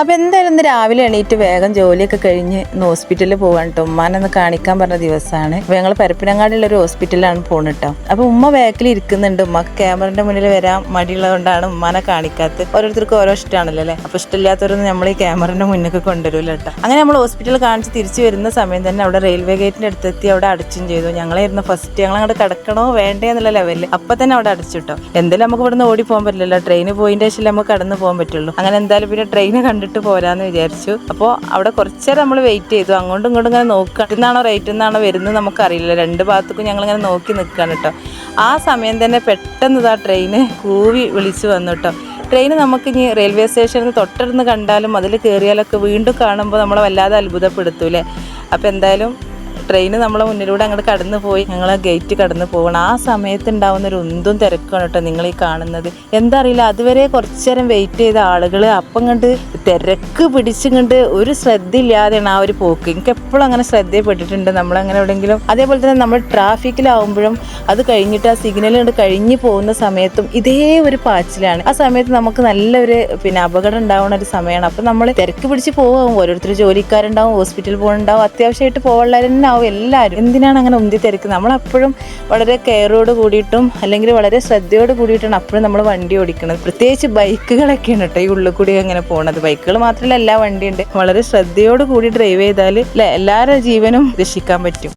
അപ്പോൾ എന്തായാലും ഇന്ന് രാവിലെ എണീറ്റ് വേഗം ജോലിയൊക്കെ കഴിഞ്ഞ് ഇന്ന് ഹോസ്പിറ്റലിൽ പോകാൻ കേട്ടോ. ഉമ്മാനൊന്ന് കാണിക്കാൻ പറഞ്ഞ ദിവസമാണ്. അപ്പോൾ ഞങ്ങൾ പരപ്പനങ്ങാടിയുള്ള ഒരു ഹോസ്പിറ്റലിലാണ് പോകുന്നത് കേട്ടോ. അപ്പോൾ ഉമ്മ ബാക്കിൽ ഇരിക്കുന്നുണ്ട്. ഉമ്മക്ക് ക്യാമറയുടെ മുന്നിൽ വരാൻ മടിയുള്ളതുകൊണ്ടാണ് ഉമ്മാനെ കാണിക്കാത്തത്. ഓരോരുത്തർക്കും ഓരോ ഇഷ്ടമാണല്ലോ അല്ലേ. അപ്പോൾ ഇഷ്ടമില്ലാത്തവരൊന്നും നമ്മൾ ഈ ക്യാമറയുടെ മുന്നിൽ കൊണ്ടുവരില്ല കേട്ടോ. അങ്ങനെ നമ്മൾ ഹോസ്പിറ്റലിൽ കാണിച്ച് തിരിച്ചു വരുന്ന സമയം തന്നെ അവിടെ റെയിൽവേ ഗേറ്റിൻ്റെ അടുത്തെത്തി അവിടെ അടച്ചും ചെയ്തു. ഞങ്ങളായിരുന്നു ഫസ്റ്റ്. ഞങ്ങളങ്ങോട്ട് കിടക്കണോ വേണ്ടേ എന്നുള്ള ലെവലിൽ അപ്പം തന്നെ അവിടെ അടച്ചു കേട്ടോ. എന്തായാലും നമുക്ക് ഇവിടുന്ന് ഓടി പോകാൻ പറ്റില്ലല്ലോ. ട്രെയിന് പോയിൻ്റെ ശേഷം നമുക്ക് കടന്നു പോകാൻ പറ്റുള്ളൂ. അങ്ങനെ എന്തായാലും പിന്നെ ട്രെയിന് കണ്ടിട്ട് പോരാന്ന് വിചാരിച്ചു. അപ്പോൾ അവിടെ കുറച്ചേരം നമ്മൾ വെയിറ്റ് ചെയ്തു. അങ്ങോട്ടും ഇങ്ങോട്ടും ഇങ്ങനെ നോക്കുക, ഇന്നാണോ റേറ്റ് എന്നാണോ വരുന്നത് നമുക്കറിയില്ല. രണ്ട് ഭാഗത്തേക്കും ഞങ്ങളിങ്ങനെ നോക്കി നിൽക്കുകയാണ് കേട്ടോ. ആ സമയം തന്നെ പെട്ടെന്ന് ഇതാ ട്രെയിന് കൂവി വിളിച്ചു വന്നു കേട്ടോ. ട്രെയിൻ നമുക്ക് ഇനി റെയിൽവേ സ്റ്റേഷനിൽ നിന്ന് തൊട്ടടുന്ന് കണ്ടാലും അതിൽ കയറിയാലൊക്കെ വീണ്ടും കാണുമ്പോൾ നമ്മളെ വല്ലാതെ അത്ഭുതപ്പെടുത്തൂലേ. അപ്പോൾ എന്തായാലും ട്രെയിന് നമ്മളെ മുന്നിലൂടെ അങ്ങോട്ട് കടന്നു പോയി. ഞങ്ങൾ ഗേറ്റ് കടന്നു പോകണം. ആ സമയത്ത് ഉണ്ടാവുന്ന ഒരു ഉന്തും തിരക്കാണ് കേട്ടോ നിങ്ങൾ ഈ കാണുന്നത്. എന്താ അറിയില്ല, അതുവരെ കുറച്ചു നേരം വെയിറ്റ് ചെയ്ത ആളുകൾ അപ്പം കണ്ട് തിരക്ക് പിടിച്ചുകൊണ്ട് ഒരു ശ്രദ്ധയില്ലാതെയാണ് ആ ഒരു പോക്ക്. എനിക്ക് എപ്പോഴും അങ്ങനെ ശ്രദ്ധയപ്പെട്ടിട്ടുണ്ട് നമ്മളങ്ങനെ എവിടെയെങ്കിലും. അതേപോലെ തന്നെ നമ്മൾ ട്രാഫിക്കിലാവുമ്പോഴും അത് കഴിഞ്ഞിട്ട് ആ സിഗ്നൽ കൊണ്ട് കഴിഞ്ഞ് പോകുന്ന സമയത്തും ഇതേ ഒരു പാച്ചിലാണ്. ആ സമയത്ത് നമുക്ക് നല്ലൊരു അപകടം ഉണ്ടാവുന്ന ഒരു സമയമാണ്. അപ്പം നമ്മൾ തിരക്ക് പിടിച്ച് പോകാം. ഓരോരുത്തർ ജോലിക്കാരുണ്ടാവും, ഹോസ്പിറ്റലിൽ പോകുന്നുണ്ടാവും, അത്യാവശ്യമായിട്ട് പോകാനുള്ളവരെന്നെ എല്ലാവരും. എന്തിനാണ് അങ്ങനെ ഉന്തി തിരക്കുന്നത്? നമ്മളെപ്പോഴും വളരെ കെയറോട് കൂടിയിട്ടും അല്ലെങ്കിൽ വളരെ ശ്രദ്ധയോട് കൂടിയിട്ടാണ് അപ്പോഴും നമ്മൾ വണ്ടി ഓടിക്കുന്നത്. പ്രത്യേകിച്ച് ബൈക്കുകളൊക്കെയാണ് കേട്ടോ ഈ ഉള്ളിൽ കൂടി അങ്ങനെ പോകുന്നത്. ബൈക്കുകൾ മാത്രമല്ല എല്ലാ വണ്ടിയുണ്ട്. വളരെ ശ്രദ്ധയോട് കൂടി ഡ്രൈവ് ചെയ്താൽ എല്ലാവരുടെ ജീവനും രക്ഷിക്കാൻ പറ്റും.